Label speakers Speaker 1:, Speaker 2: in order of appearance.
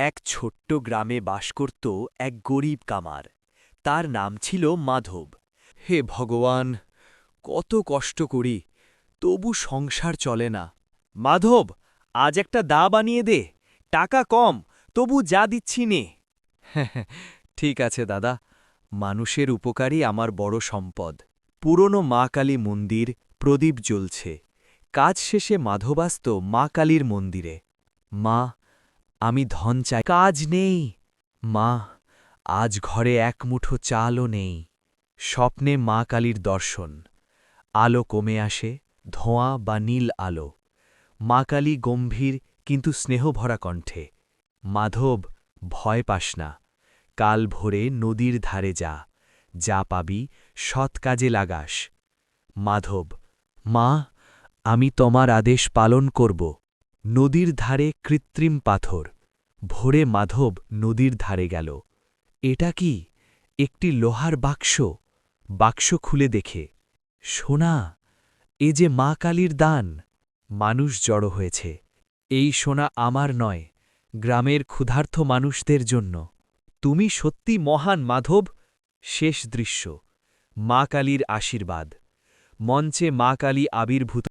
Speaker 1: এক ছোট্ট গ্রামে বাস করত এক গরিব কামার। তার নাম ছিল মাধব। হে ভগবান, কত কষ্ট করি, তবু সংসার চলে না। মাধব, আজ একটা দা বানিয়ে দে, টাকা কম, তবু যা দিচ্ছি নে। ঠিক আছে দাদা, মানুষের উপকারই আমার বড় সম্পদ। পুরনো মা কালী মন্দির, প্রদীপ জ্বলছে। কাজ শেষে মাধব আসত মা কালীর মন্দিরে। মা, আমি ধন চাই, কাজ নেই। মা, আজ ঘরে এক মুঠো চালও নেই। স্বপ্নে মা কালীর দর্শন। আলো কমে আসে, ধোঁয়া বা নীল আলো। মা কালী গম্ভীর কিন্তু স্নেহভরা কণ্ঠে। মাধব, ভয় পাস না, কাল ভোরে নদীর ধারে যা, যা পাবি সৎ কাজে লাগাস। মাধব, মা, আমি তোমার আদেশ পালন করব। নদীর ধারে কৃত্রিম পাথর। ভোরে মাধব নদীর ধারে গেল। এটা কি? একটি লোহার বাক্স। বাক্স খুলে দেখে, সোনা, এ যে মা কালীর দান। মানুষ জড়ো হয়েছে। এই সোনা আমার নয়, গ্রামের ক্ষুধার্ত মানুষদের জন্য। তুমি সত্যি মহান মাধব। শেষ দৃশ্য, মা কালীর আশীর্বাদ। মঞ্চে মা কালী আবির্ভূত।